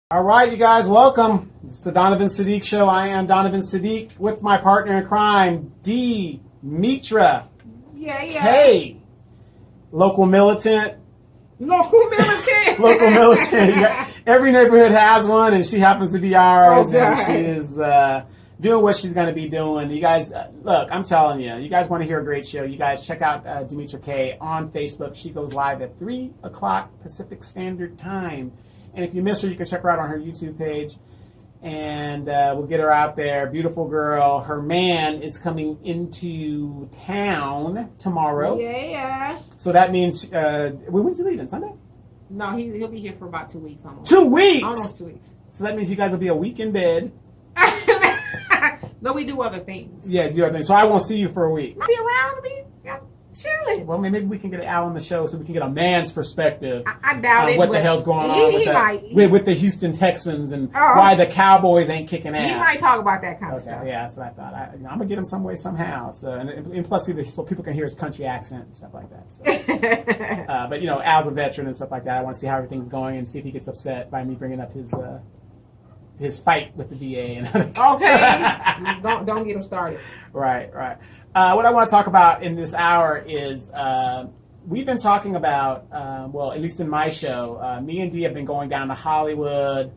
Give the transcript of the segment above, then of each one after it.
All right, you guys, welcome. It's the Donovan Saadiq Show. I am Donovan Saadiq with my partner in crime, Demetra. Kaye. Local militant. Local militant. Local militant. Every neighborhood has one, and she happens to be ours. Oh, and she is doing what she's going to be doing. You guys, look, I'm telling you, you guys want to hear a great show. You guys check out Demetra Kaye on Facebook. She goes live at 3 o'clock Pacific Standard Time. And if you miss her, you can check her out on her YouTube page. And we'll get her out there. Beautiful girl. Her man is coming into town tomorrow. Yeah. So that means, when's he leaving? Sunday? No, he'll be here for about 2 weeks almost. 2 weeks? Almost 2 weeks. So that means you guys will be a week in bed. No, we do other things. Yeah, do other things. So I won't see you for a week. I'll be around. I'll be chilling. Well, maybe we can get Al on the show so we can get a man's perspective. I doubt it. What the hell's going on with the Houston Texans and why the Cowboys ain't kicking ass. He might talk about that kind of stuff. Yeah, that's what I thought. I'm gonna get him some way somehow. So and plus, so people can hear his country accent and stuff like that. So. But Al's a veteran and stuff like that. I want to see how everything's going and see if he gets upset by me bringing up his fight with the DA. And Okay. don't get him started. Right. What I want to talk about in this hour is we've been talking about, well, at least in my show, me and Dee have been going down to Hollywood.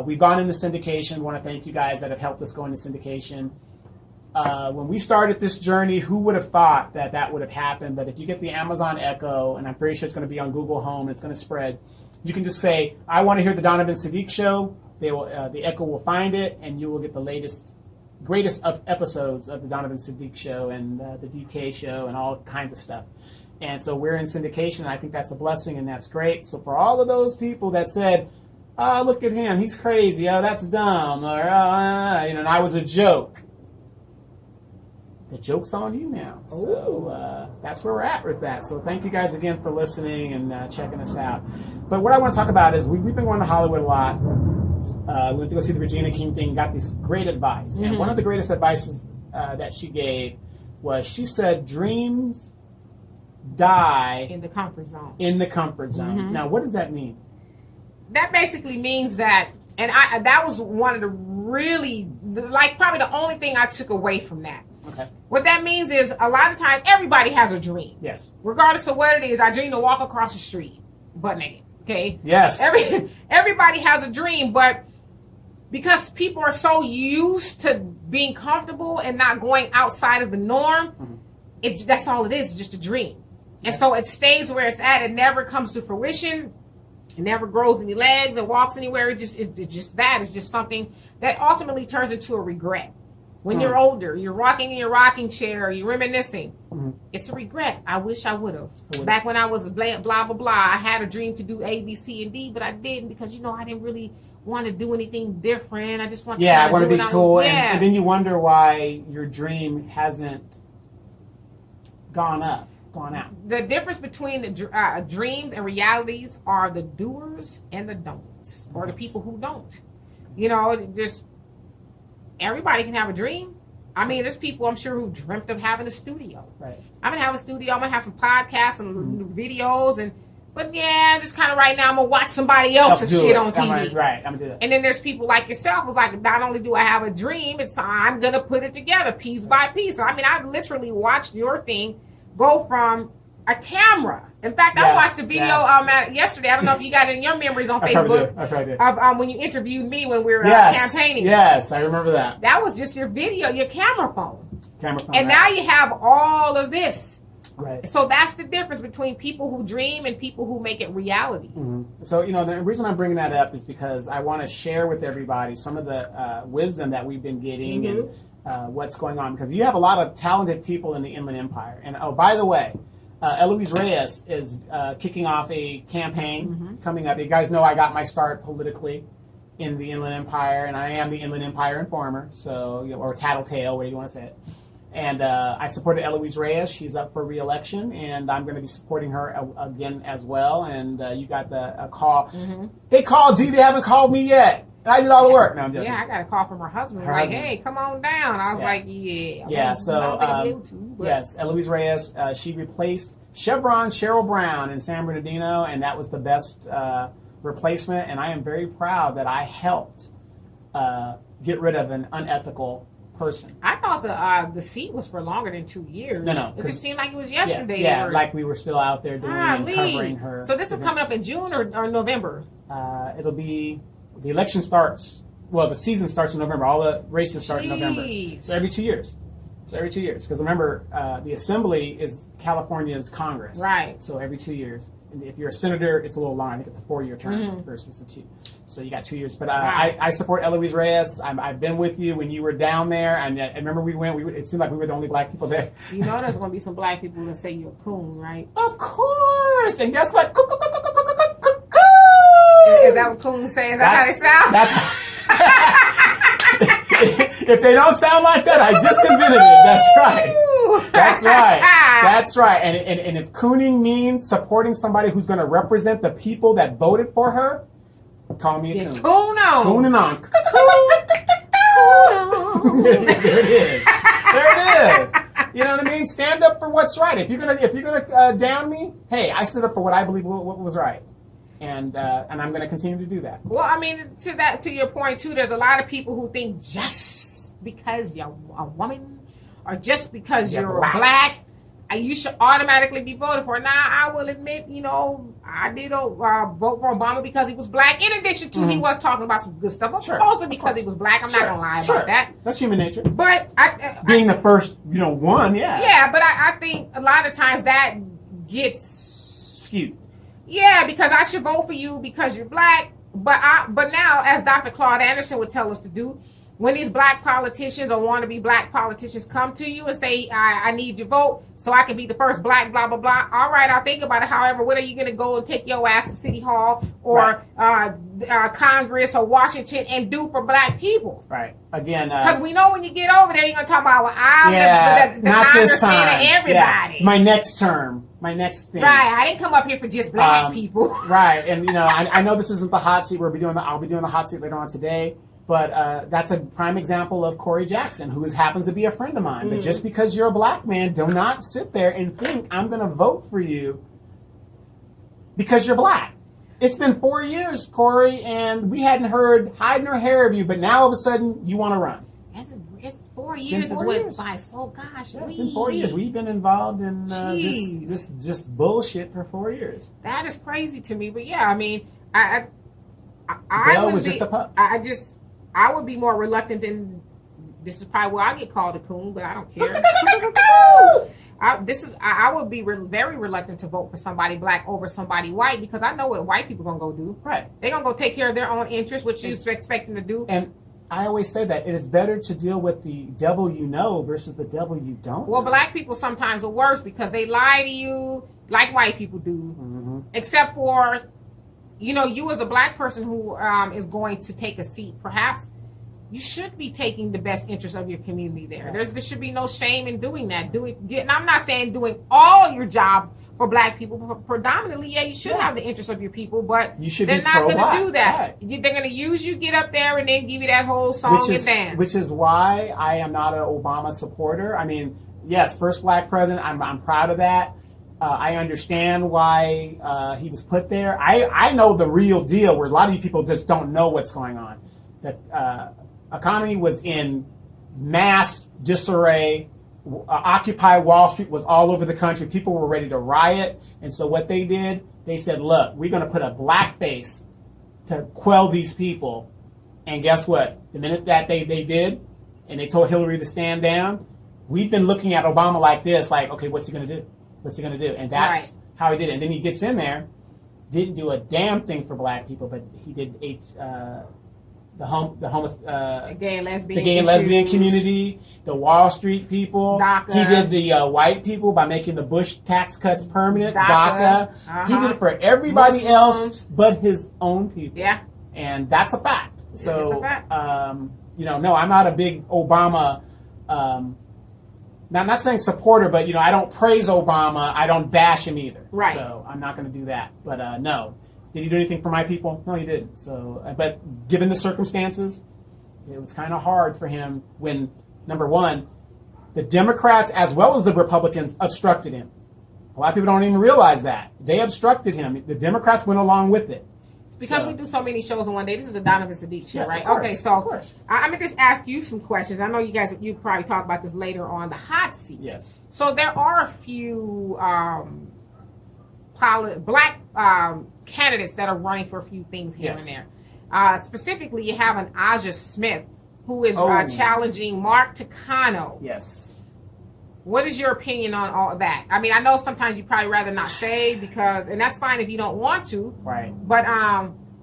We've gone into syndication. We want to thank you guys that have helped us go into syndication. When we started this journey, who would have thought that would have happened? But if you get the Amazon Echo, and I'm pretty sure it's going to be on Google Home, and it's going to spread, you can just say, I want to hear the Donovan Saadiq Show. They will, the Echo will find it, and you will get the greatest episodes of the Donovan Saadiq Show and the DK Show and all kinds of stuff. And so we're in syndication, and I think that's a blessing, and that's great. So for all of those people that said, "Oh, look at him, he's crazy. Oh, that's dumb," or and I was a joke. The joke's on you now. So that's where we're at with that. So thank you guys again for listening and checking us out. But what I want to talk about is we've been going to Hollywood a lot. We went to go see the Regina King thing, got this great advice. Mm-hmm. And one of the greatest advices that she gave was, she said, dreams die in the comfort zone. In the comfort zone. Mm-hmm. Now, what does that mean? That basically means that, and that was one of the really, probably the only thing I took away from that. Okay. What that means is, a lot of times, everybody has a dream. Yes. Regardless of what it is, I dream to walk across the street butt naked. Okay. Yes. Everybody has a dream, but because people are so used to being comfortable and not going outside of the norm, mm-hmm. That's all it is, just a dream. And so it stays where it's at. It never comes to fruition. It never grows any legs or walks anywhere. It's just that. It's just something that ultimately turns into a regret. When you're older, you're rocking in your rocking chair, you're reminiscing. Mm-hmm. It's a regret. I wish I would have. Back when I was blah, blah, blah, I had a dream to do A, B, C, and D, but I didn't because, I didn't really want to do anything different. I just want to I want to be cool. And then you wonder why your dream hasn't gone out. The difference between the dreams and realities are the doers and the don'ts, or the people who don't. Everybody can have a dream. I mean, there's people I'm sure who dreamt of having a studio. Right. I'm gonna have a studio. I'm gonna have some podcasts and videos, but just kind of right now I'm gonna watch somebody else's shit on TV. I'm gonna do that. And then there's people like yourself who's like, not only do I have a dream, I'm gonna put it together piece by piece. So, I mean, I've literally watched your thing go from a camera. In fact, I watched a video yesterday. I don't know if you got it in your memories on Facebook. I probably did. Of when you interviewed me when we were campaigning. Yes, I remember that. That was just your video, your camera phone. And now you have all of this. Right. So that's the difference between people who dream and people who make it reality. Mm-hmm. So, the reason I'm bringing that up is because I want to share with everybody some of the wisdom that we've been getting mm-hmm. and what's going on. Because you have a lot of talented people in the Inland Empire. And, by the way, Eloise Reyes is kicking off a campaign mm-hmm. coming up. You guys know I got my start politically in the Inland Empire, and I am the Inland Empire Informer, or Tattletale, whatever you want to say it. And I supported Eloise Reyes. She's up for re-election, and I'm going to be supporting her again as well. And you got a call. Mm-hmm. They called Dee. They haven't called me yet. I did all the work. No, I'm joking. Yeah, I got a call from her husband. Hey, come on down. I was like, yeah. Yeah, yes, Eloise Reyes, she replaced Cheryl Brown in San Bernardino, and that was the best replacement, and I am very proud that I helped get rid of an unethical person. I thought the seat was for longer than 2 years. No. It just seemed like it was yesterday. Yeah, like we were still out there doing and covering her. So this is coming up in June or November? It'll be, the election starts, well, the season starts in November. All the races start in November. So every 2 years. Because remember, the Assembly is California's Congress. Right. So every 2 years. And if you're a senator, it's a little long. I think it's a 4-year term versus the 2. So you got 2 years. But I support Eloise Reyes. I've been with you when you were down there. And I remember we went. It seemed like we were the only black people there. You know there's going to be some black people that say you're a coon, right? Of course. And guess what? Is that what coons say? Is that how they sound? If they don't sound like that, I just invented it. That's right. That's right. That's right. And if cooning means supporting somebody who's going to represent the people that voted for her, call me a coon. Coon on. Cooning on. There it is. There it is. You know what I mean? Stand up for what's right. If you're gonna down me, hey, I stood up for what I believe what was right. And I'm going to continue to do that. Well, I mean, to your point too, there's a lot of people who think just because you're a woman or just because you're black, you should automatically be voted for. Now, I will admit, I did vote for Obama because he was black. In addition to, he was talking about some good stuff, mostly because he was black. I'm not going to lie about that. That's human nature. But being the first, one, yeah. Yeah, but I think a lot of times that gets skewed. Yeah, because I should vote for you because you're black. But now, as Dr. Claude Anderson would tell us to do, when these black politicians or wannabe black politicians come to you and say, I need your vote so I can be the first black, blah, blah, blah. All right, I'll think about it. However, when are you going to go and take your ass to City Hall or Congress or Washington and do for black people? Right. Again. Because we know when you get over there, you're going to talk about, well, I'm the not this congressman time. of everybody. Yeah. My next term. My next thing. Right. I didn't come up here for just black people. Right. And, I know this isn't the hot seat. I'll be doing the hot seat later on today. But that's a prime example of Corey Jackson, who happens to be a friend of mine. But just because you're a black man, do not sit there and think I'm going to vote for you because you're black. It's been 4 years, Corey, and we hadn't heard hide nor hair of you, but now all of a sudden you want to run. It's 4 years. It's went by so gosh. Yeah, it's been 4 years. We've been involved in this just bullshit for 4 years. That is crazy to me. But yeah, I mean, I was just a pup. I would be more reluctant than. This is probably where I get called a coon, but I don't care. I would be very reluctant to vote for somebody black over somebody white because I know what white people gonna go do. Right. They're gonna go take care of their own interests, which you expect them to do. And I always say that it is better to deal with the devil you know versus the devil you don't. Well, black people sometimes are worse because they lie to you like white people do, except for. You as a black person who is going to take a seat, perhaps you should be taking the best interest of your community there. There should be no shame in doing that. And I'm not saying doing all your job for black people, but predominantly, you should have the interest of your people, but they're not going to do that. Right. They're going to use you, get up there, and then give you that whole song and dance. Which is why I am not an Obama supporter. I mean, yes, first black president, I'm proud of that. I understand why he was put there. I know the real deal where a lot of you people just don't know what's going on. The economy was in mass disarray. Occupy Wall Street was all over the country. People were ready to riot. And so what they did, they said, look, we're going to put a black face to quell these people. And guess what? The minute that they did, and they told Hillary to stand down, we've been looking at Obama like this, like, okay, what's he going to do? What's he going to do? And that's how he did it. And then he gets in there, didn't do a damn thing for black people, but he did the gay and lesbian community, the Wall Street people. DACA. He did the white people by making the Bush tax cuts permanent. DACA. He did it for everybody else but his own people. Yeah. And that's a fact. So, it's a fact. No, I'm not a big Obama. Now, I'm not saying supporter, but, I don't praise Obama. I don't bash him either. Right. So I'm not going to do that. But no. Did he do anything for my people? No, he didn't. So, but given the circumstances, it was kind of hard for him when, number one, the Democrats as well as the Republicans obstructed him. A lot of people don't even realize that. They obstructed him. The Democrats went along with it. Because we do so many shows in one day. This is a Donovan Saadiq show, yes, right? Of course, okay, so of course. I'm going to just ask you some questions. I know you probably talk about this later on the hot seat. Yes. So there are a few black candidates that are running for a few things here and there. Specifically, you have an Aja Smith who is challenging Mark Takano. Yes. What is your opinion on all of that? I mean, I know sometimes you probably rather not say and that's fine if you don't want to. Right. But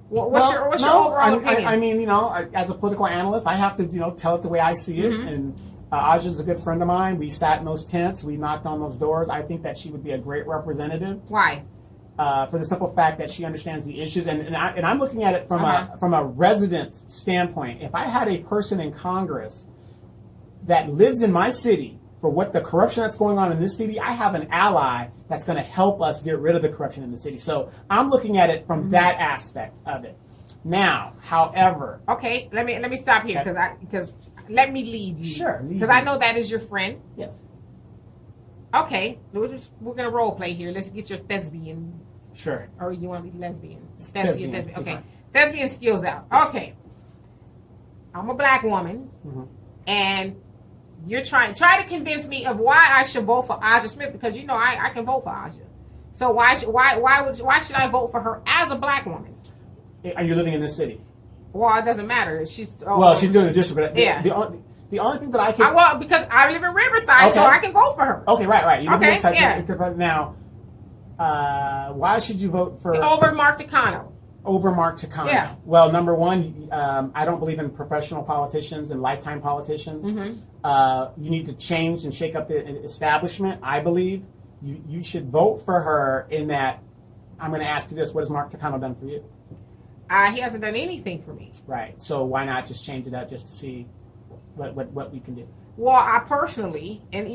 what's your overall opinion? I mean, as a political analyst, I have to, tell it the way I see it. And Aja's a good friend of mine. We sat in those tents. We knocked on those doors. I think that she would be a great representative. Why? For the simple fact that she understands the issues, and I'm looking at it from a resident's standpoint. If I had a person in Congress that lives in my city for what the corruption that's going on in this city, I have an ally that's going to help us get rid of the corruption in the city. So I'm looking at it from that aspect of it. Now, however, okay, let me stop here because let me lead you. Sure. Because I know that is your friend. Yes. Okay, we're gonna role play here. Let's get your thespian. Sure. Or you want to be lesbian? Thespian. Okay. Thespian skills out. Okay. I'm a black woman, and you're trying to convince me of why I should vote for Aja Smith because I can vote for Aja. So why should I vote for her as a black woman? Are you living in this city? Well, it doesn't matter. She's she's doing the district, but the only thing that I can because I live in Riverside, so I can vote for her. Okay, right. You live in Riverside. Yeah. Now, why should you vote for over Mark Takano? Over Mark Takano. Yeah. Well, number one, I don't believe in professional politicians and lifetime politicians. You need to change and shake up the establishment. I believe you should vote for her. In that, I'm going to ask you this: what has Mark Takano done for you? He hasn't done anything for me. Right. So why not just change it up just to see what we can do? Well, I personally, and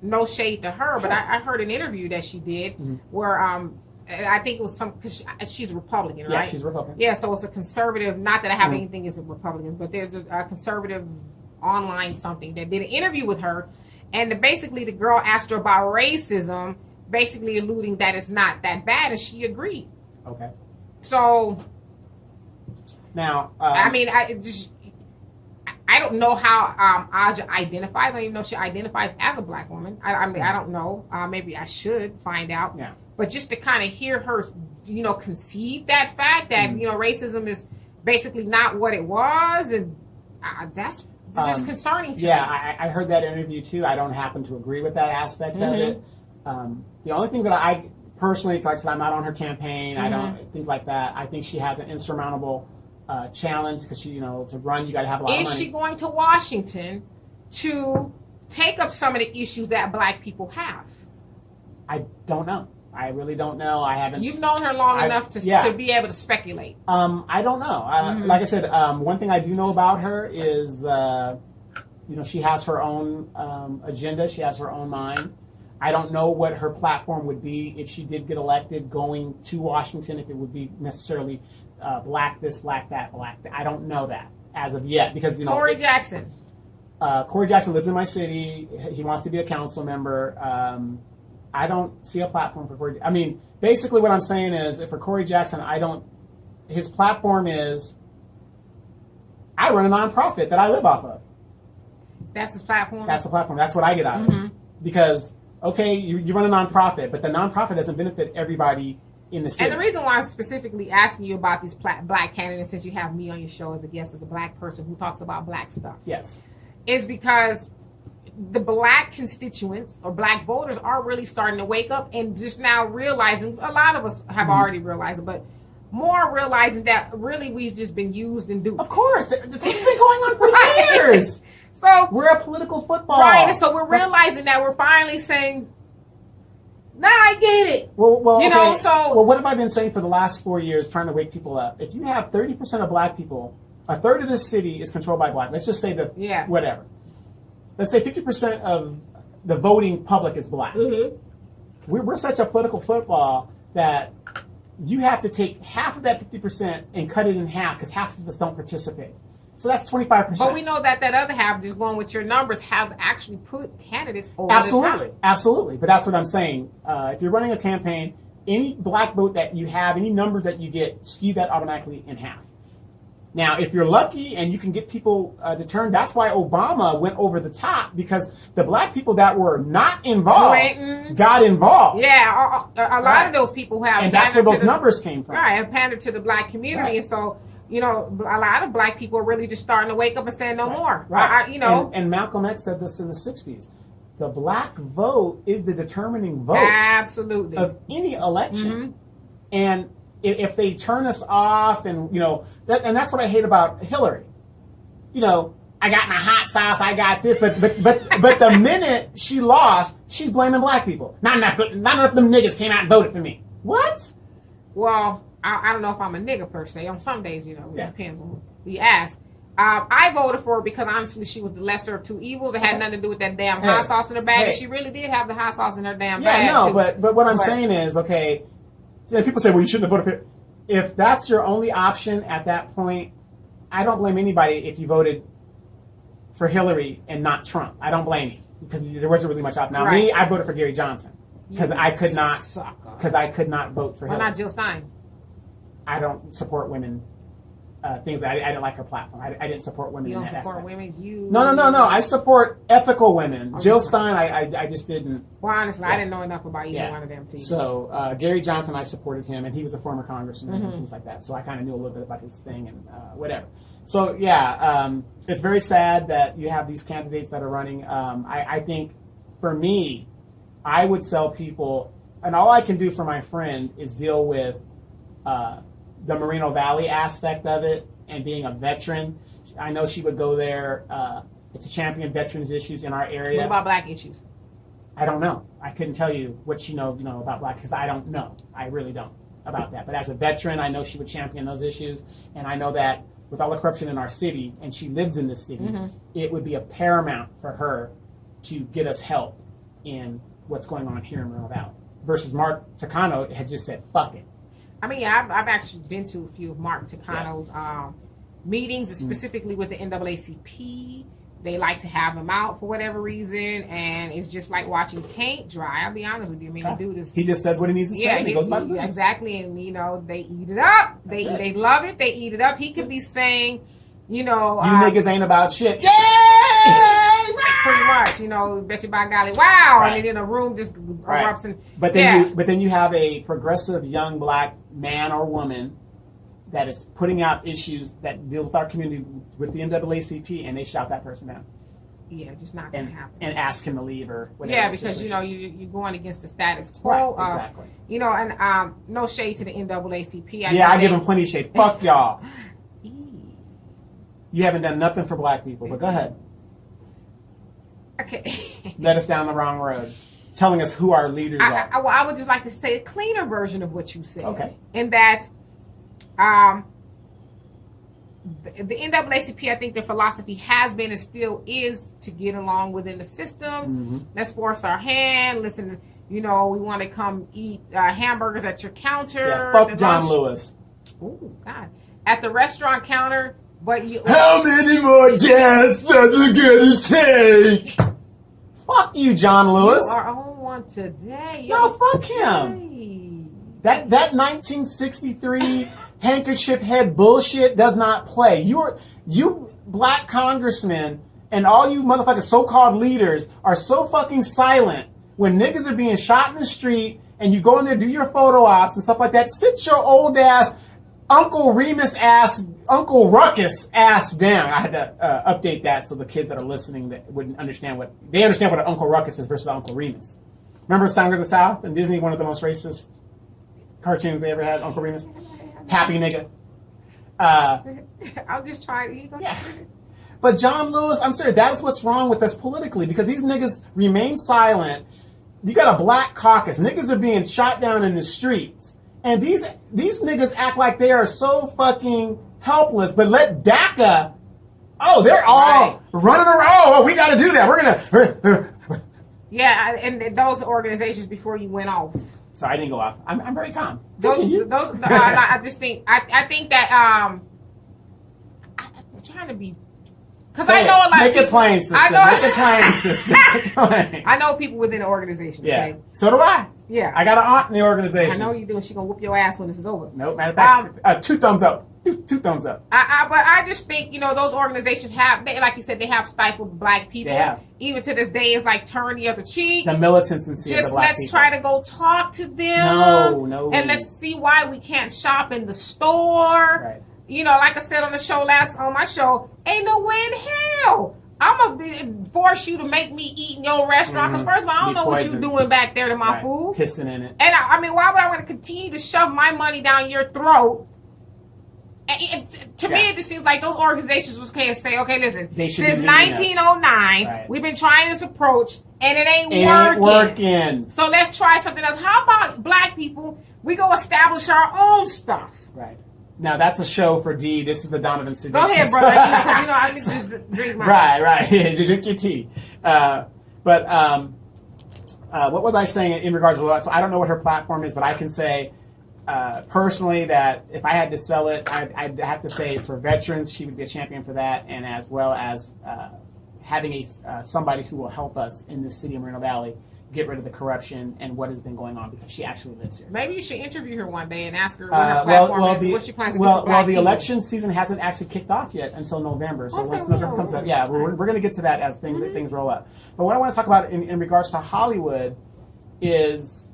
no shade to her, but I heard an interview that she did where I think it was because she's a Republican, right? Yeah, she's a Republican. Yeah, so it's a conservative. Not that I have anything against Republicans, but there's a conservative online something that did an interview with her, and basically the girl asked her about racism, basically alluding that it's not that bad, and she agreed. Okay. So now, I mean, I don't know how Aja identifies. I don't even know if she identifies as a black woman. I mean, I don't know. Maybe I should find out. Yeah. But just to kind of hear her, concede that fact that racism is basically not what it was, and that's concerning to me. Yeah, I heard that interview too. I don't happen to agree with that aspect of it. The only thing that I personally, like I said, I'm not on her campaign. I don't things like that. I think she has an insurmountable challenge because to run, you got to have a lot of money. Is she going to Washington to take up some of the issues that black people have? I don't know. I really don't know. I haven't. You've known her long enough to be able to speculate. I don't know. Like I said, one thing I do know about her is, she has her own agenda. She has her own mind. I don't know what her platform would be if she did get elected going to Washington, if it would be necessarily black this, black that, black that. I don't know that as of yet because, Corey Jackson. Corey Jackson lives in my city. He wants to be a council member. I don't see a platform for Corey. I mean, basically what I'm saying is for Corey Jackson, his platform is, I run a nonprofit that I live off of. That's his platform? That's the platform. That's what I get out of it. Because, okay, you run a nonprofit, but the nonprofit doesn't benefit everybody in the city. And the reason why I'm specifically asking you about these black candidates, since you have me on your show as a guest, as a black person who talks about black stuff. Yes. Is because the black constituents or black voters are really starting to wake up and just now realizing, a lot of us have already realized it, but more realizing that really we've just been used and duped. Of course. It's been going on for years. So we're a political football. Right, and so we're realizing that we're finally saying, nah, I get it. Well, Well, what have I been saying for the last 4 years trying to wake people up? If you have 30% of black people, a third of this city is controlled by black. Let's just say whatever. Let's say 50% of the voting public is black. We're such a political football that you have to take half of that 50% and cut it in half because half of us don't participate. So that's 25%. But we know that other half, just going with your numbers, has actually put candidates over Absolutely. the top. Absolutely. But that's what I'm saying. If you're running a campaign, any black vote that you have, any numbers that you get, skew that automatically in half. Now, if you're lucky and you can get people to turn, that's why Obama went over the top, because the black people that were not involved got involved. Yeah, a lot of those people have. And that's where those numbers came from. Right, have pandered to the black community. Right. And so, a lot of black people are really just starting to wake up and saying no more. Right. And Malcolm X said this in the 60s. The black vote is the determining vote absolutely of any election. Mm-hmm. And if they turn us off, and and that's what I hate about Hillary. I got my hot sauce, I got this, but the minute she lost, she's blaming black people. Not enough of them niggas came out and voted for me. What? Well, I don't know if I'm a nigga per se. On some days, it depends on who you ask. I voted for her because honestly, she was the lesser of two evils. It had nothing to do with that damn hot sauce in her bag. And she really did have the hot sauce in her damn bag. Yeah, no, but what I'm saying is, okay, people say, well, you shouldn't have voted for her. If that's your only option at that point, I don't blame anybody if you voted for Hillary and not Trump. I don't blame you, because there wasn't really much option. Now, me, I voted for Gary Johnson because I could not vote for Hillary. Why not Jill Stein? I don't support women. Things that I didn't like her platform. I didn't support women. You don't in that support aspect. women? No. I support ethical women. Jill Stein, I just didn't. Well, honestly, I didn't know enough about either one of them. So Gary Johnson, I supported him, and he was a former congressman and things like that. So I kind of knew a little bit about his thing and whatever. So it's very sad that you have these candidates that are running. I think, for me, I would sell people, and all I can do for my friend is deal with the Moreno Valley aspect of it and being a veteran. I know she would go there to champion veterans issues in our area. What about black issues? I don't know. I couldn't tell you what she knows about black, because I don't know. I really don't about that. But as a veteran, I know she would champion those issues. And I know that with all the corruption in our city, and she lives in this city, it would be a paramount for her to get us help in what's going on here in Moreno Valley. Versus Mark Takano has just said, fuck it. I mean, I've actually been to a few of Mark Takano's meetings, specifically with the NAACP. They like to have him out for whatever reason, and it's just like watching paint dry. I'll be honest with you. I mean, the dude is... He just says what he needs to say, and he goes about his business. Exactly, and, they eat it up. They love it. They eat it up. He could be saying, you niggas ain't about shit. Yay! Pretty much, bet you by golly, wow, right. And then a room just erupts. And but then you have a progressive young black man or woman that is putting out issues that deal with our community with the NAACP, and they shout that person down. Yeah, just not going to happen. And ask him to leave or whatever. Yeah, because you're going against the status quo. Right, exactly. And no shade to the NAACP. I give them plenty of shade. Fuck y'all. You haven't done nothing for black people, but go ahead. Okay. Led us down the wrong road, telling us who our leaders are. I would just like to say a cleaner version of what you said. Okay. In that, the NAACP, I think their philosophy has been and still is to get along within the system. Let's force our hand. Listen, we want to come eat hamburgers at your counter. Yeah, fuck John Lewis. Oh, God. At the restaurant counter. But how many more deaths does it take? Fuck you, John Lewis. You are on one today. No, fuck him. That 1963 handkerchief head bullshit does not play. You black congressmen and all you motherfucking so-called leaders are so fucking silent when niggas are being shot in the street and you go in there, do your photo ops and stuff like that. Sit your old ass Uncle Remus ass, Uncle Ruckus ass down. I had to update that so the kids that are listening that wouldn't understand what an Uncle Ruckus is versus Uncle Remus. Remember Song of the South and Disney, one of the most racist cartoons they ever had, Uncle Remus? Happy nigga. I'll just try to eat. Yeah. But John Lewis, I'm sorry, that's what's wrong with us politically, because these niggas remain silent. You got a black caucus. Niggas are being shot down in the streets. And these niggas act like they are so fucking helpless, but let DACA, they're all running around. Oh, we got to do that. We're going to. Yeah, and those organizations before you went off. So I didn't go off. I'm very calm. I just think, I think that, I'm trying to be, because I know a lot of people. Make it plain, sister. Make it plain, sister. I know people within the organization. Yeah. Okay? So do I. Yeah. I got an aunt in the organization. I know you do, and she's going to whoop your ass when this is over. Nope. Matter of fact, 2 thumbs up. Two thumbs up. But I just think, those organizations like you said, they have stifled black people. They have. Even to this day, it's like turn the other cheek. The militancy of the black people. Let's try to go talk to them. No. And let's see why we can't shop in the store. Right. Like I said on the show on my show, ain't no way in hell I'm going to force you to make me eat in your restaurant. Because first of all, I don't know what you're doing back there to my food. Pissing in it. And I mean, why would I want to continue to shove my money down your throat? To me, it just seems like those organizations was okay and say, okay, listen, since 1909, we've been trying this approach, and it ain't working. So let's try something else. How about black people? We go establish our own stuff. Right. Now, that's a show for D. This is the Donovan Saadiq. Go ahead, brother. I can just drink my Right. Drink your tea. But what was I saying in regards to that? So I don't know what her platform is, but I can say personally that if I had to sell it, I'd have to say for veterans, she would be a champion for that, and as well as having somebody who will help us in this city of Moreno Valley get rid of the corruption and what has been going on, because she actually lives here. Maybe you should interview her one day and ask her what her platform is, what she plans to do for black the people. Election season hasn't actually kicked off yet until November. So once November comes up, we're going to get to that as things roll up. But what I want to talk about in regards to Hollywood is,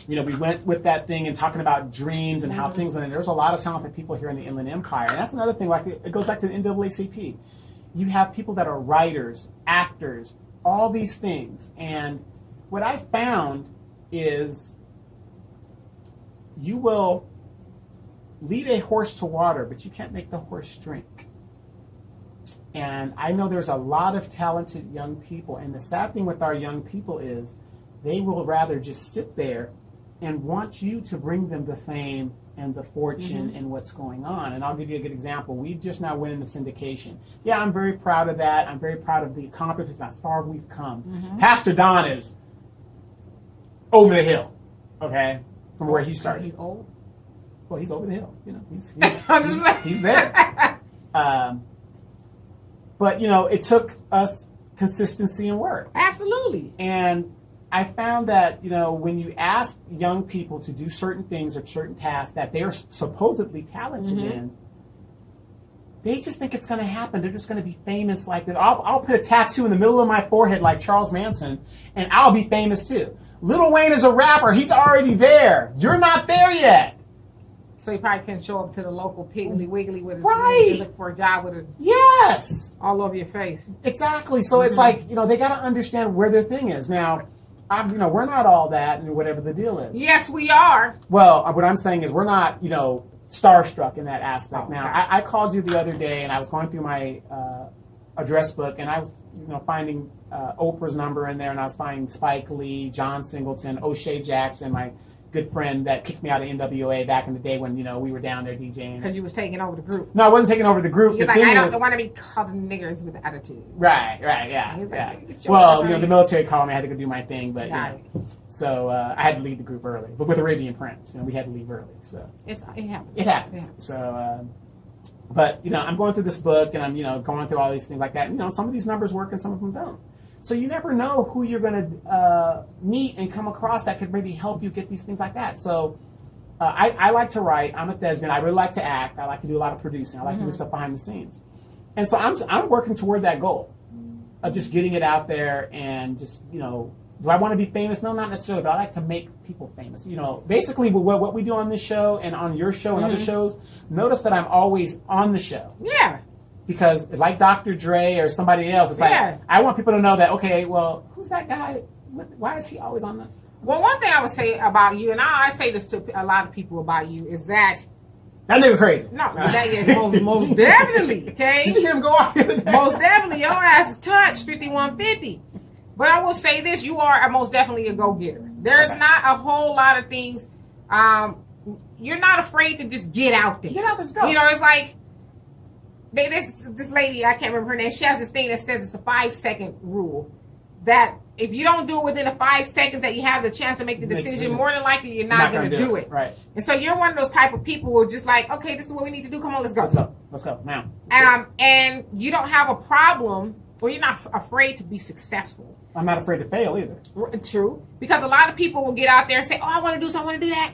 we went with that thing and talking about dreams and how things, and there's a lot of talented people here in the Inland Empire. And that's another thing, like it goes back to the NAACP. You have people that are writers, actors, all these things. And what I found is you will lead a horse to water, but you can't make the horse drink. And I know there's a lot of talented young people. And the sad thing with our young people is they will rather just sit there and want you to bring them the fame and the fortune and what's going on. And I'll give you a good example. We just now went into syndication. Yeah, I'm very proud of that. I'm very proud of the accomplishments, how far we've come. Pastor Don is over the hill, okay, from where he started. He's old? Well, he's over the hill. He's there. But, it took us consistency and work. Absolutely. And I found that, when you ask young people to do certain things or certain tasks that they are supposedly talented in, they just think it's going to happen. They're just going to be famous like that. I'll put a tattoo in the middle of my forehead like Charles Manson, and I'll be famous too. Lil Wayne is a rapper. He's already there. You're not there yet. So he probably can show up to the local Piggly Wiggly with his look for a job with all over your face. Exactly. So it's like, they got to understand where their thing is. Now, we're not all that and whatever the deal is. Yes, we are. Well, what I'm saying is we're not, starstruck in that aspect. I called you the other day and I was going through my address book and I was, finding Oprah's number in there, and I was finding Spike Lee, John Singleton, O'Shea Jackson, my good friend that kicked me out of NWA back in the day when, we were down there DJing. Because you was taking over the group. No, I wasn't taking over the group. He was I don't want to be called niggers with attitude. Right, yeah. Well, the military called me. I had to go do my thing, but so I had to leave the group early. But with Arabian Prince, we had to leave early. So it happens. It happens. So, but I'm going through this book and I'm going through all these things like that. And, some of these numbers work and some of them don't. So you never know who you're going to meet and come across that could maybe help you get these things like that. So I like to write. I'm a thespian. I really like to act. I like to do a lot of producing. I like to do stuff behind the scenes. And so I'm working toward that goal of just getting it out there and just, do I want to be famous? No, not necessarily, but I like to make people famous. Basically what we do on this show and on your show and other shows, notice that I'm always on the show. Yeah. Because like Dr. Dre or somebody else, it's like, I want people to know that, okay, well, who's that guy? Why is he always on the... Well, one thing I would say about you, and I say this to a lot of people about you, is that... That nigga crazy. No, that is most definitely, okay? Did you hear him go off the other day? Most definitely, your ass is touched 5150. But I will say this, you are most definitely a go-getter. There's not a whole lot of things... you're not afraid to just get out there. Get out there, let's go. It's like... This lady, I can't remember her name, she has this thing that says it's a 5-second rule. That if you don't do it within the 5 seconds that you have the chance to make the decision, more than likely you're not going to do it. Right. And so you're one of those type of people who are just like, okay, this is what we need to do. Come on, let's go. Let's go now. And you don't have a problem, or you're not afraid to be successful. I'm not afraid to fail either. True. Because a lot of people will get out there and say, oh, I want to do this, I want to do that.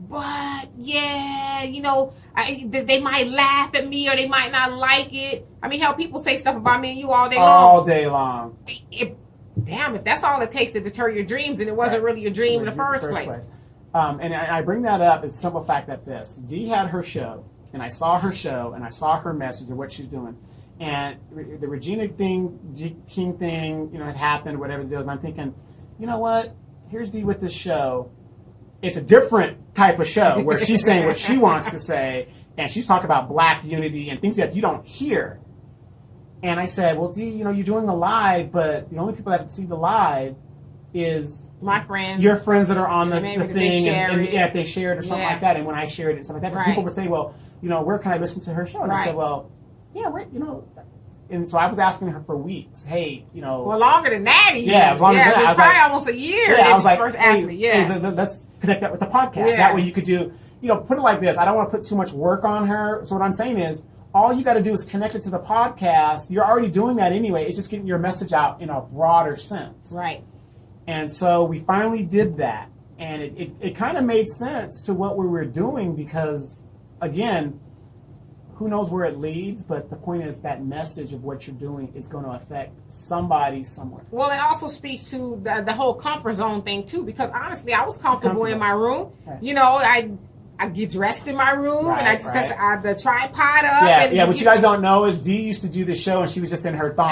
But, yeah, you know, they might laugh at me or they might not like it. I mean, hell, people say stuff about me and you all day long. All day long. Damn, if that's all it takes to deter your dreams, and it wasn't really your dream in the first place. And I bring that up as a simple fact that this. Dee had her show, and I saw her show, and I saw her message of what she's doing. And the Regina King thing, you know, had happened, whatever it is, and I'm thinking, you know what? Here's Dee with this show. It's a different type of show where she's saying what she wants to say, and she's talking about black unity and things that you don't hear. And I said, well, Dee, you know, you're doing a live, but the only people that see the live is my friends, your friends that are on the thing, and yeah, if they share it or something like that. And when I shared it and stuff like that, because people would say, well, you know, where can I listen to her show? And I said, well, yeah, you know. And so I was asking her for weeks, hey, you know. Well, longer than that even. Yeah, longer than that. It was probably almost a year. Yeah, I was like, first asked me, hey, let's connect that with the podcast. Yeah. That way you could do, you know, put it like this. I don't want to put too much work on her. So what I'm saying is, all you got to do is connect it to the podcast. You're already doing that anyway. It's just getting your message out in a broader sense. Right. And so we finally did that. And it kind of made sense to what we were doing because, again, who knows where it leads, but the point is that message of what you're doing is going to affect somebody somewhere. Well, it also speaks to the whole comfort zone thing, too, because honestly, I was comfortable in my room. Right. You know, I get dressed in my room, and I set the tripod up. Yeah, what you guys don't know is Dee used to do the show, and she was just in her thong.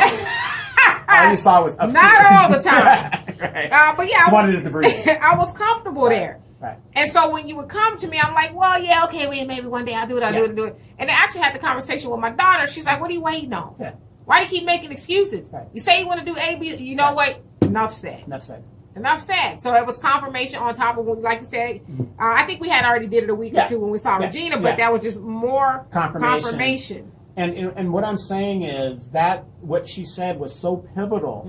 All you saw was up not all the time. Right. But yeah, just wanted it to breathe. I was comfortable there. Right. And so when you would come to me, I'm like, well, yeah, okay, maybe one day I'll do it. And I actually had the conversation with my daughter. She's like, what are you waiting on? Yeah. Why do you keep making excuses? Right. You say you want to do A, B, you know what? Enough said. Enough said. So it was confirmation on top of what, like you said, I think we had already did it a week or two when we saw Regina, but that was just more confirmation. And what I'm saying is that what she said was so pivotal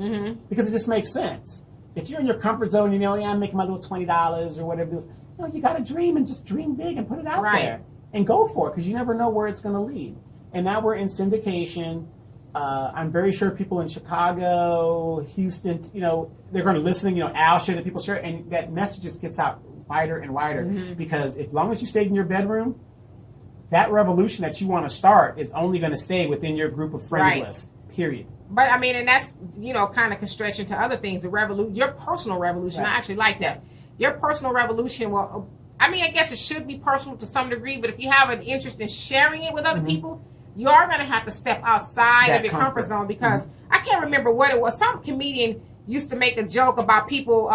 because it just makes sense. If you're in your comfort zone, you know, I'm making my little $20 or whatever it is, you know, you got to dream and just dream big and put it out there and go for it because you never know where it's going to lead. And now we're in syndication. I'm very sure people in Chicago, Houston, you know, they're going to listen. You know, Al shares it, people share it, and that message just gets out wider and wider because as long as you stayed in your bedroom, that revolution that you want to start is only going to stay within your group of friends list, period. But I mean, and that's, you know, kind of can stretch into other things. The revolution, your personal revolution, I actually like that. Your personal revolution, well, I mean, I guess it should be personal to some degree, but if you have an interest in sharing it with other people, you are going to have to step outside of your comfort zone because I can't remember what it was. Some comedian used to make a joke about people,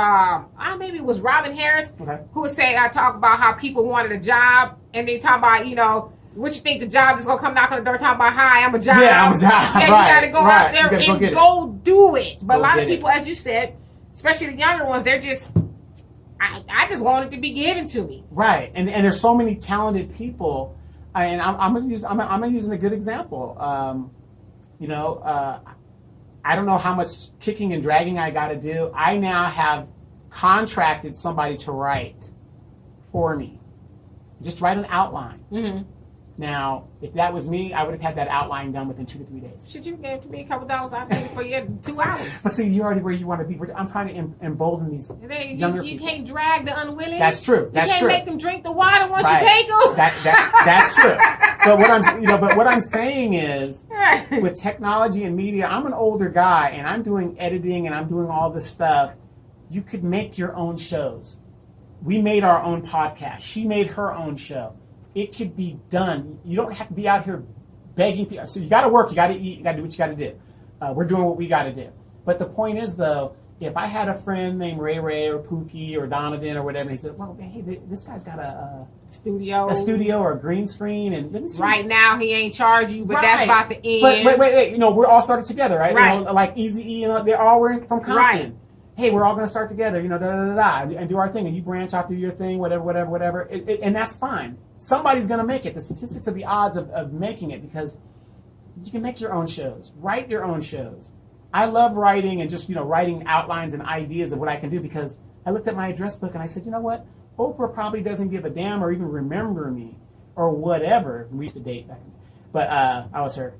maybe it was Robin Harris, who would say, talk about how people wanted a job, and they talk about, you know, what you think the job is going to come knock on the door talking about, hi, I'm a job. Yeah, I'm a job. Yeah, you got to go out there and go do it. But a lot of people, as you said, especially the younger ones, they're just, I just want it to be given to me. Right. And there's so many talented people. And I'm using a good example. You know, I don't know how much kicking and dragging I got to do. I now have contracted somebody to write for me. Just write an outline. Now, if that was me, I would have had that outline done within 2 to 3 days. Should you give me a couple dollars? I'll pay for you in 2 hours. But see, you're already where you want to be. I'm trying to embolden these younger people. You can't drag the unwilling. That's true. You can't make them drink the water once you take them. That's true. But what I'm saying is, with technology and media, I'm an older guy and I'm doing editing and I'm doing all this stuff. You could make your own shows. We made our own podcast. She made her own show. It could be done. You don't have to be out here begging people. So you got to work. You got to eat. You got to do what you got to do. We're doing what we got to do. But the point is, though, if I had a friend named Ray or Pookie or Donovan or whatever, and he said, well, hey, this guy's got a studio or a green screen. And let me see. Right now, he ain't charge you, but that's about the end. But wait. You know, we're all started together, right? You know, like Eazy-E, they're all from Compton. Right. Hey, we're all going to start together, you know, and do our thing, and you branch off, do your thing, whatever, and that's fine. Somebody's going to make it. The statistics are the odds of making it because you can make your own shows, write your own shows. I love writing and just, you know, writing outlines and ideas of what I can do because I looked at my address book and I said, you know what, Oprah probably doesn't give a damn or even remember me or whatever. We used to date back then. But I was her,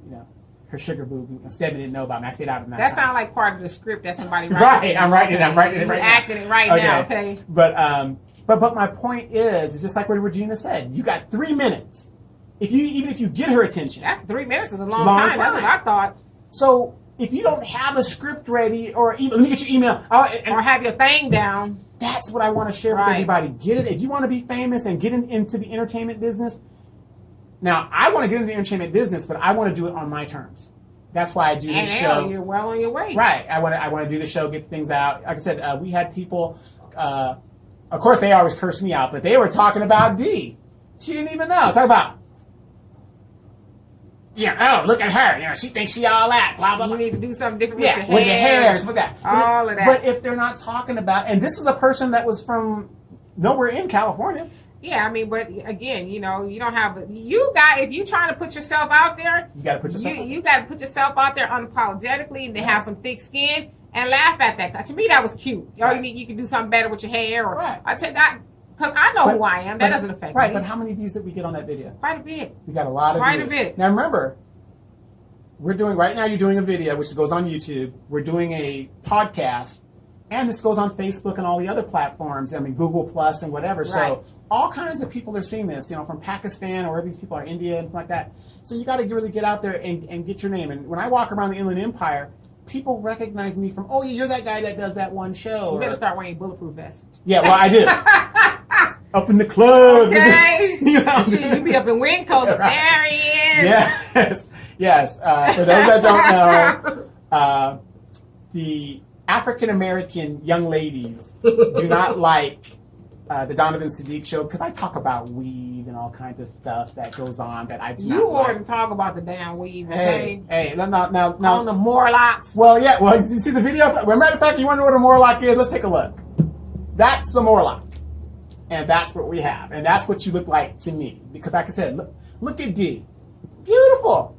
you know. her sugar boo. Stebbin didn't know about me. I stayed out of That sounds like part of the script that somebody writes. Right, I'm writing it right You're now. acting it right now, okay? But my point is, it's just like what Regina said. You got 3 minutes. Even if you get her attention. That's 3 minutes is a long time. That's what I thought. So if you don't have a script ready, or let me get your email, or have your thing down. That's what I want to share with everybody. Get it. If you want to be famous and get into the entertainment business. Now, I want to get into the entertainment business, but I want to do it on my terms. That's why I do this show. You're well on your way. Right. I want to do the show, get things out. Like I said, we had people. Of course, they always curse me out, but they were talking about Dee. She didn't even know. Talk about. Yeah. Oh, look at her. You know, she thinks she all that. Blah blah. You need to do something different with your hair. Stuff like that. All of that. But if they're not talking about, and this is a person that was from nowhere in California. Yeah, I mean, but again, you know, you don't have if you trying to put yourself out there, you got to put yourself. You got to put yourself out there unapologetically, and to have some thick skin and laugh at that. To me, that was cute. Or you can do something better with your hair, or I take that because I know who I am. That doesn't affect me. Right, but how many views did we get on that video? Quite a bit. We got a lot of views. Quite a bit. Now remember, we're doing right now. You're doing a video which goes on YouTube. We're doing a podcast. And this goes on Facebook and all the other platforms. I mean, Google Plus and whatever. Right. So all kinds of people are seeing this, you know, from Pakistan or where these people are, India and stuff like that. So you got to really get out there and get your name. And when I walk around the Inland Empire, people recognize me from, oh, you're that guy that does that one show. You better start wearing bulletproof vests. Yeah, well, I do. Up in the club. Okay. You be up in Wincoast. Right. There he is. Yes. For those that don't know, the African-American young ladies do not like the Donovan Saadiq show because I talk about weave and all kinds of stuff that goes on that I do not like. You wouldn't talk about the damn weave, okay? Hey, now. On the Morlocks. Well, yeah, you see the video? Well, matter of fact, you want to know what a Morlock is? Let's take a look. That's a Morlock. And that's what we have. And that's what you look like to me. Because like I said, look at Dee. Beautiful.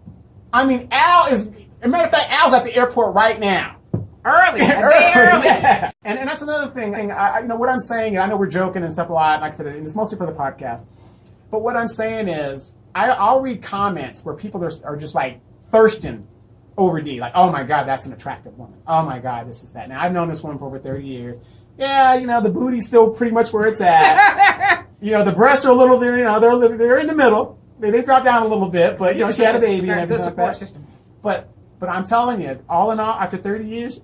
I mean, as a matter of fact, Al's at the airport right now. Early. Yeah. And that's another thing. You know what I'm saying, and I know we're joking and stuff a lot, like I said, and it's mostly for the podcast. But what I'm saying is, I'll read comments where people are just like thirsting over Dee, like, oh my God, that's an attractive woman. Oh my God, this is that. Now I've known this woman for over 30 years. Yeah, you know, the booty's still pretty much where it's at. You know, the breasts are a little, they're in the middle. They drop down a little bit, but you know, she had a baby and everything like that. System. But I'm telling you, all in all, after 30 years.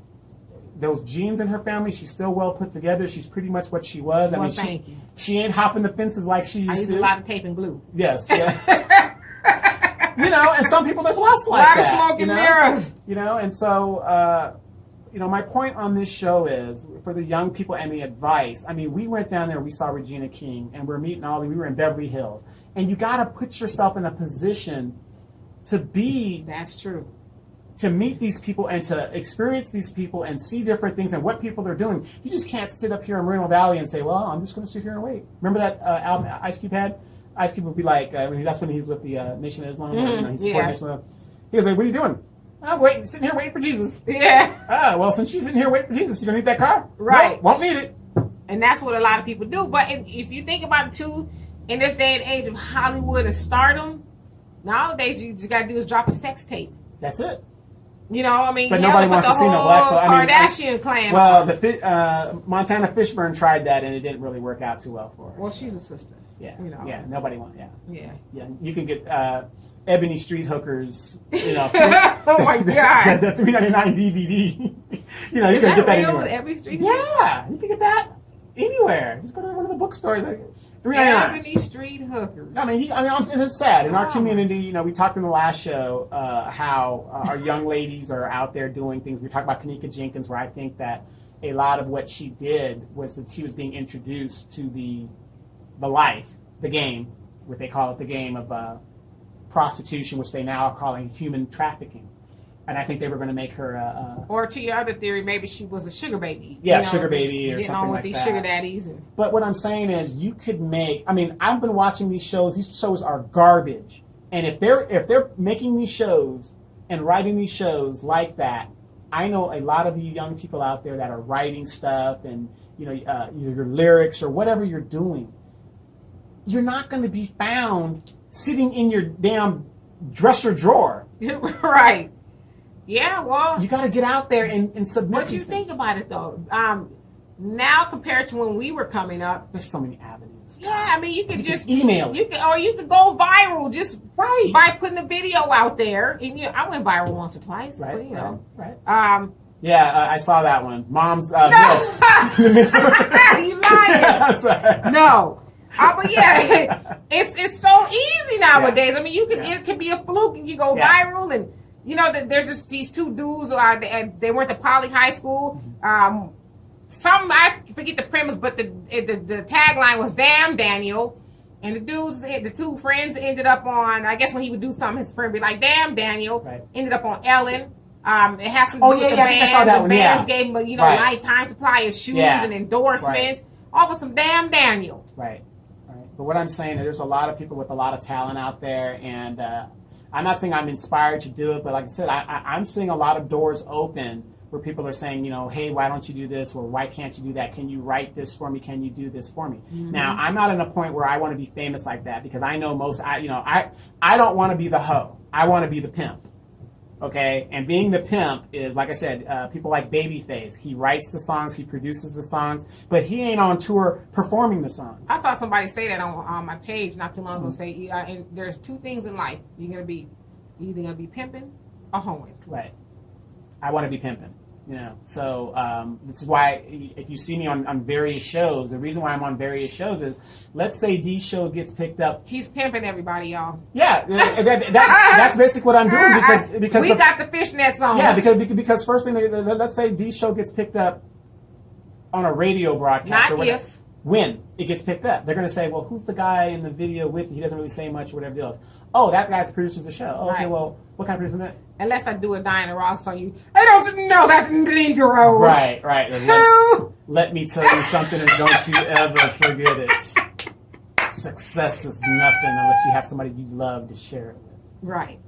Those genes in her family, she's still well put together. She's pretty much what she was. Well, thank you. She ain't hopping the fences like she used to. I use a lot of tape and glue. Yes. You know, and some people, they're blessed like that. A lot of smoke and mirrors. You know, and so, you know, my point on this show is, for the young people and the advice, I mean, we went down there, we saw Regina King, and we're meeting we were in Beverly Hills. And you got to put yourself in a position to be... That's true. To meet these people and to experience these people and see different things and what people are doing. You just can't sit up here in Moreno Valley and say, well, I'm just going to sit here and wait. Remember that album Ice Cube had? Ice Cube would be like, that's when he was with the Nation of Islam. Mm-hmm. You know, he supported Nation of Islam. He was like, what are you doing? I'm waiting, sitting here waiting for Jesus. Yeah. Well, since she's sitting here waiting for Jesus, you're going to need that car? Right. No, won't need it. And that's what a lot of people do. But if you think about it, too, in this day and age of Hollywood and stardom, nowadays you just got to do is drop a sex tape. That's it. You know, I mean, but nobody wants to see no black folk. Kardashian clan. Well, the Montana Fishburne tried that, and it didn't really work out too well for her. Well, she's a sister. Yeah, you know. Yeah, nobody wants. Yeah. You can get Ebony Street Hookers. You know, oh my God, the $3.99 DVD. You know, you can get that anywhere. Ebony Street. Yeah, you can get that anywhere. Just go to one of the bookstores. $3.99. Ebony Street Hookers. And it's sad. In our community, you know, we talked in the last show how our young ladies are out there doing things. We talked about Kanika Jenkins, where I think that a lot of what she did was that she was being introduced to the game, what they call it, the game of prostitution, which they now are calling human trafficking. And I think they were going to make her or to your other theory, maybe she was a sugar baby. Yeah, sugar baby or something like that. Getting on with these sugar daddies. But what I'm saying is, you could make... I mean, I've been watching these shows. These shows are garbage. And if they're making these shows and writing these shows like that, I know a lot of you young people out there that are writing stuff and, you know, your lyrics or whatever you're doing, you're not going to be found sitting in your damn dresser drawer Right. Yeah, well. You got to get out there and submit. What you think about it, though? Now compared to when we were coming up. There's so many avenues. Yeah, I mean, you could just email it. You could go viral just by putting a video out there. And I went viral once or twice. Right, but, you know. Right. Yeah, I saw that one. Mom's no. You lying. No. But yeah, it's so easy nowadays. Yeah. I mean, it could be a fluke and you go viral, and there's just these two dudes. They went to Poly High School. I forget the premise, but the tagline was "Damn Daniel," and the two friends ended up on. I guess when he would do something, his friend would be like, "Damn Daniel," ended up on Ellen. It has to do with the bands. I saw that one. The bands gave him, lifetime supply of shoes and endorsements. All for some damn Daniel. Right. But what I'm saying is there's a lot of people with a lot of talent out there, and I'm not saying I'm inspired to do it, but like I said, I'm seeing a lot of doors open where people are saying, hey, why don't you do this, or why can't you do that? Can you write this for me? Can you do this for me? Mm-hmm. Now, I'm not in a point where I want to be famous like that, because I know I don't want to be the hoe. I want to be the pimp. Okay, and being the pimp is, like I said, people like Babyface. He writes the songs, he produces the songs, but he ain't on tour performing the songs. I saw somebody say that on my page not too long ago. Say, and there's two things in life: you're either gonna be pimping or hoeing. Right. I want to be pimping. So this is why if you see me on various shows, the reason why I'm on various shows is, let's say D's show gets picked up. He's pimping everybody, y'all. Yeah, that's basically what I'm doing, because we got the fishnets on. Yeah, because first thing, let's say D's show gets picked up on a radio broadcast. Not if. When it gets picked up, they're going to say, well, who's the guy in the video with you? He doesn't really say much or whatever else. Oh, that guy produces the show. Oh, okay, well, what kind of producer is that? Unless I do a Diana Ross on you. I don't know that Negro. Right. Let me tell you something, and don't you ever forget it. Success is nothing unless you have somebody you love to share it with. Right.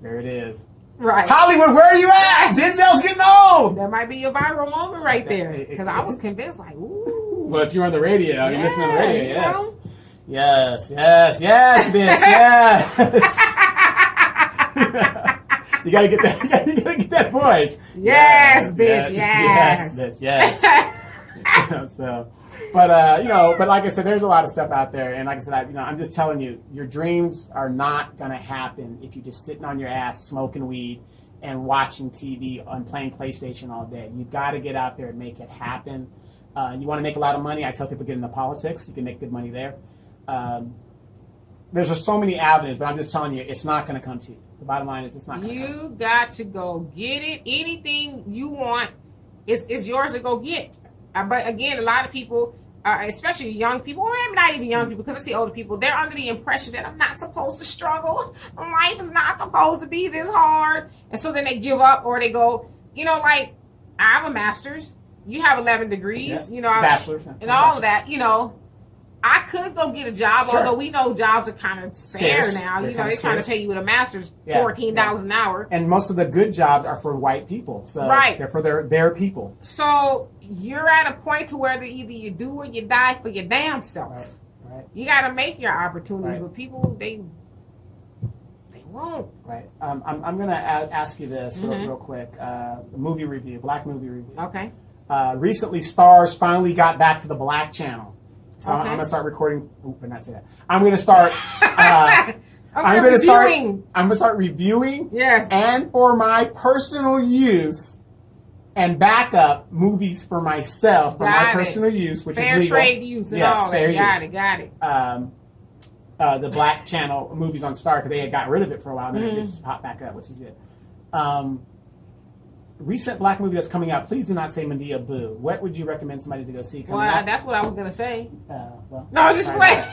There it is. Right. Hollywood, where are you at? Denzel's getting old. That might be your viral moment right there. Because I was convinced, like, ooh. Well, if you're on the radio, you're listening to the radio, yes. Yes, bitch, yes. You gotta get that. You gotta get that voice. Yes, bitch. Yes. Yes. So, but like I said, there's a lot of stuff out there, and like I said, I'm just telling you, your dreams are not gonna happen if you're just sitting on your ass smoking weed and watching TV and playing PlayStation all day. You got to get out there and make it happen. You want to make a lot of money? I tell people, get into politics. You can make good money there. There's just so many avenues, but I'm just telling you, it's not going to come to you. The bottom line is, it's not going to come. You got to go get it. Anything you want is yours to go get. But again, a lot of people, especially young people, or maybe not even young people, because I see older people, they're under the impression that I'm not supposed to struggle. Life is not supposed to be this hard. And so then they give up, or they go, like, I have a master's. You have 11 degrees, bachelor's, and all of that. I could go get a job, although we know jobs are kind of scarce now. They're trying to pay you with a master's $14 an hour. And most of the good jobs are for white people, so they're for their people. So you're at a point to where either you do or you die for your damn self. Right. You got to make your opportunities, but people they won't. Right. I'm going to ask you this real quick. Movie review, black movie review. Okay. Recently, Stars finally got back to the Black Channel. So I'm going to start recording. But not say that. I'm going to start. I'm going to start reviewing. Yes. And for my personal use and backup movies for myself for my personal use, which is legal. Fair trade use and all fair that. use. Got it. The Black Channel movies on Star, because they had gotten rid of it for a while, and then it just popped back up, which is good. Recent black movie that's coming out. Please do not say Medea Boo. What would you recommend somebody to go see? That's what I was going to say. No, just wait.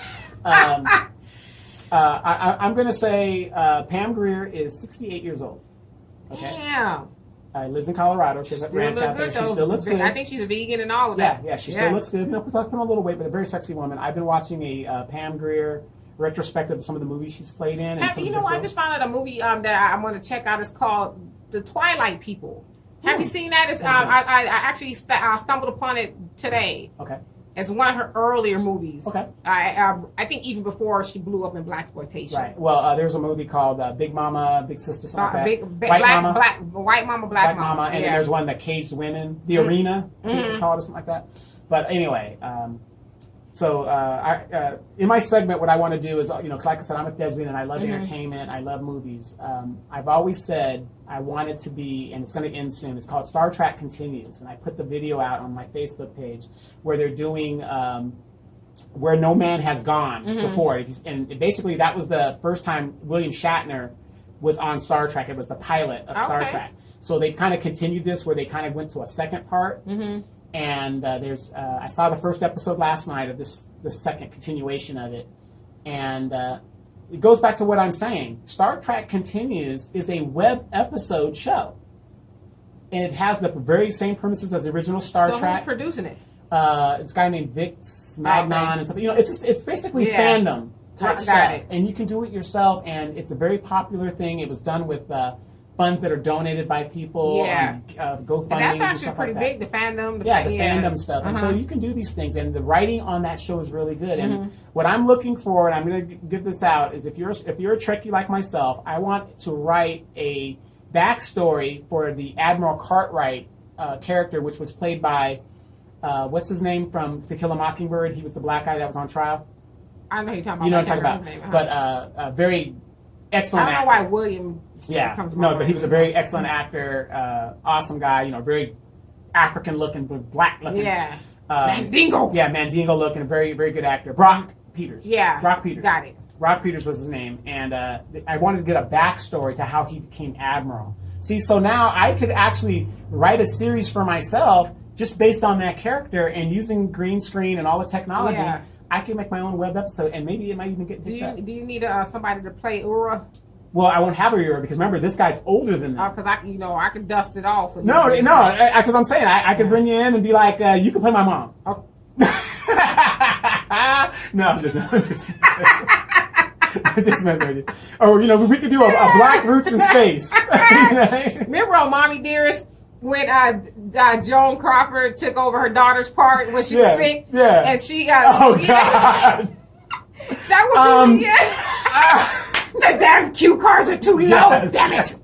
I'm going to say Pam Grier is 68 years old. Okay. Damn. Lives in Colorado. She has a ranch out there. She still looks good. I think she's a vegan and all of that. Yeah, she still looks good. Put on a little weight, but a very sexy woman. I've been watching a Pam Grier retrospective of some of the movies she's played in. And I just found out a movie that I want to check out. It's called The Twilight People. Have you seen that? I actually stumbled upon it today. Okay. It's one of her earlier movies. Okay. I think even before she blew up in blaxploitation. Right. Well, there's a movie called Big Mama, Big Sister, something like that. White Mama, Black Mama. And then there's one that caged women, The Arena, I think it's called, or something like that. But anyway, in my segment, what I want to do is, like I said, I'm a thespian and I love entertainment. I love movies. I've always said I want it to be, and it's going to end soon. It's called Star Trek Continues, and I put the video out on my Facebook page where they're doing Where No Man Has Gone before, and basically that was the first time William Shatner was on Star Trek. It was the pilot of Star Trek. So they kind of continued this where they kind of went to a second part. And I saw the first episode last night of this second continuation of it, and it goes back to what I'm saying. Star Trek Continues is a web episode show, and it has the very same premises as the original Star Trek. So who's producing it? It's a guy named Vix Magnon and stuff. It's basically fandom type stuff, and you can do it yourself. And it's a very popular thing. It was done with funds that are donated by people, GoFundMe. And that's actually pretty big. The fandom, the fandom stuff, and so you can do these things. And the writing on that show is really good. And what I'm looking for, and I'm going to give this out, is if you're a Trekkie like myself, I want to write a backstory for the Admiral Cartwright character, which was played by what's his name from To Kill a Mockingbird. He was the black guy that was on trial. I know who you're talking about. You know what I'm talking about. But very excellent. I don't know why William. But he was a very excellent actor, awesome guy. Very African looking, black looking. Yeah. Mandingo. Yeah, Mandingo looking, very very good actor. Brock Peters. Yeah. Brock Peters. Got it. Brock Peters was his name, and I wanted to get a backstory to how he became admiral. See, so now I could actually write a series for myself just based on that character, and using green screen and all the technology. Yeah. I can make my own web episode, and maybe it might even get picked up. Do you need somebody to play Ura? Well, I won't have a Ura because remember, this guy's older than that. Because I could dust it off. No, that's what I'm saying. I could bring you in and be like, you can play my mom. Oh. No, there's no. I'm just messing with you. Or we could do a Black Roots in Space. Remember on Mommy Dearest? When Joan Crawford took over her daughter's part when she was sick, and she oh god, that would be the damn cue cards are too low. Damn it!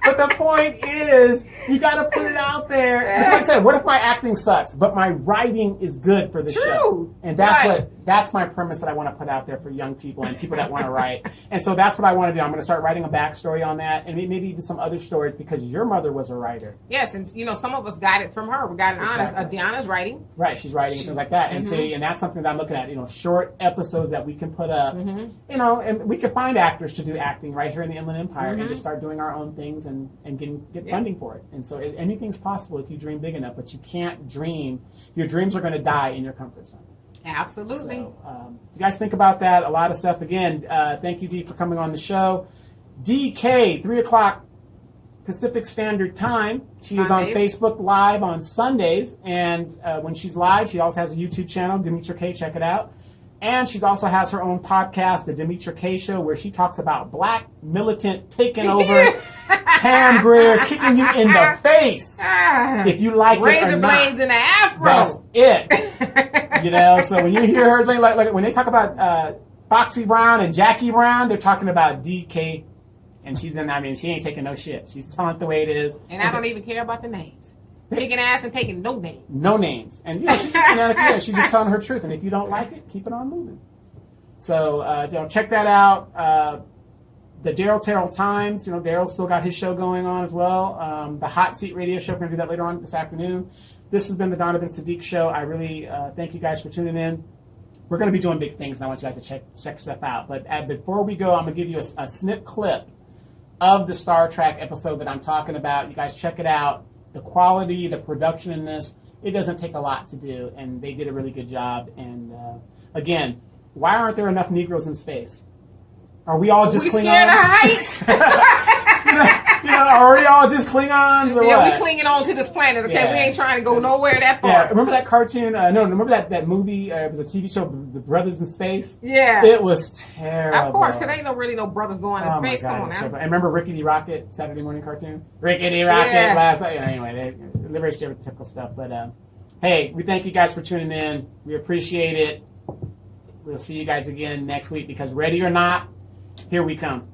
But the point is, you got to put it out there. Like I said, what if my acting sucks, but my writing is good for the show? And that's my premise that I want to put out there for young people and people that want to write. And so that's what I want to do. I'm going to start writing a backstory on that, and maybe even some other stories because your mother was a writer. Yes, and some of us got it from her. We got Deanna's writing. Right, she's writing and things like that. And and that's something that I'm looking at. Short episodes that we can put up. And we can find actors to do acting right here in the Inland Empire and just start doing our own things and get funding for it. And so anything's possible if you dream big enough, but you can't dream. Your dreams are going to die in your comfort zone. Absolutely. So, you guys think about that. A lot of stuff. Again, thank you, Dee, for coming on the show. DK, 3 o'clock Pacific Standard Time. She is on Facebook Live on Sundays. And when she's live, she also has a YouTube channel, Demetra Kaye. Check it out. And she also has her own podcast, The Demetra Kaye Show, where she talks about black militant taking over, Pam Grier kicking you in the face if you like it or not. Razor blades and an afro. That's it. So when you hear her, like when they talk about Foxy Brown and Jackie Brown, they're talking about DK, and she's she ain't taking no shit. She's telling it the way it is. And I don't even care about the names. Taking ass and taking no names. No names. And she's just, she's just telling her truth. And if you don't like it, keep it on moving. So check that out. The Daryl Terrell Times. Daryl's still got his show going on as well. The Hot Seat Radio Show. We're going to do that later on this afternoon. This has been the Donovan Saadiq Show. I really thank you guys for tuning in. We're going to be doing big things, and I want you guys to check stuff out. But before we go, I'm going to give you a snip clip of the Star Trek episode that I'm talking about. You guys check it out. The quality, the production in this, it doesn't take a lot to do, and they did a really good job. And again, why aren't there enough Negroes in space? Are we all just Klingons? Scared of heights? Are we all just Klingons or what? Yeah, we clinging on to this planet, okay? Yeah. We ain't trying to go nowhere that far. Yeah, remember that cartoon? Remember that movie? It was a TV show, The Brothers in Space? Yeah. It was terrible. Of course, because ain't really no brothers going in space. Come on now. And remember Rickety Rocket, Saturday morning cartoon? Rickety Rocket last night. Anyway, they're very stereotypical stuff. But Hey, we thank you guys for tuning in. We appreciate it. We'll see you guys again next week because ready or not, here we come.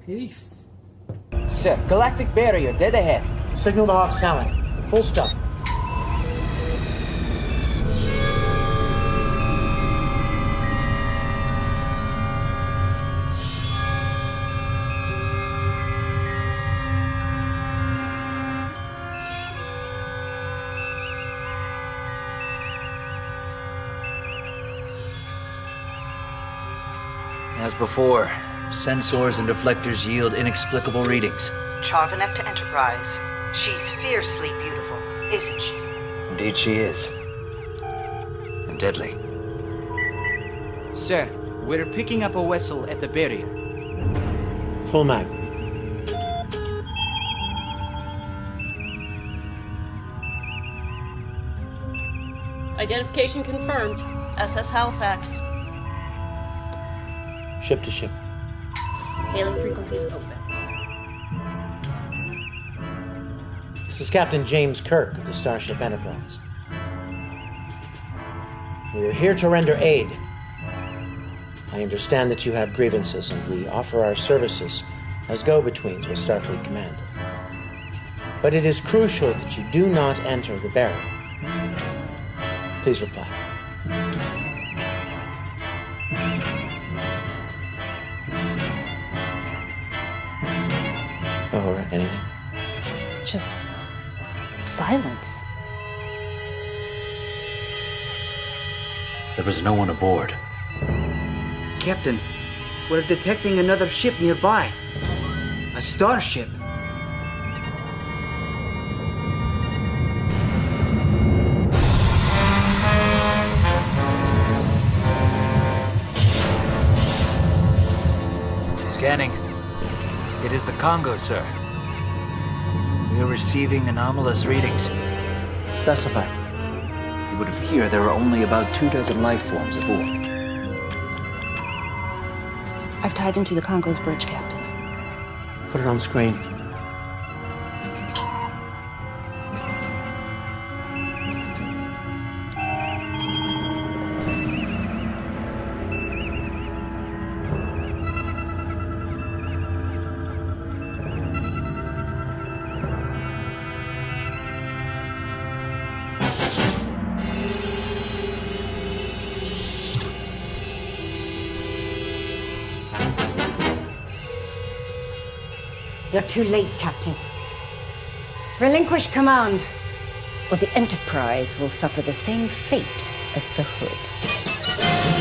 Peace. Sir, galactic barrier dead ahead. Signal the Hawks talent. Full stop. As before, sensors and deflectors yield inexplicable readings. Charvanek to Enterprise. She's fiercely beautiful, isn't she? Indeed she is. And deadly. Sir, we're picking up a vessel at the barrier. Full mag. Identification confirmed. SS Halifax. Ship to ship. Hailing frequencies open. This is Captain James Kirk of the Starship Enterprise. We are here to render aid. I understand that you have grievances, and we offer our services as go-betweens with Starfleet Command. But it is crucial that you do not enter the barrier. Please reply. Or anything? Just silence. There was no one aboard. Captain, we're detecting another ship nearby. A starship. Scanning. It is the Congo, sir. We are receiving anomalous readings. Specify. It would appear there are only about 24 life forms aboard. I've tied into the Congo's bridge, Captain. Put it on screen. You're too late, Captain. Relinquish command, or the Enterprise will suffer the same fate as the Hood.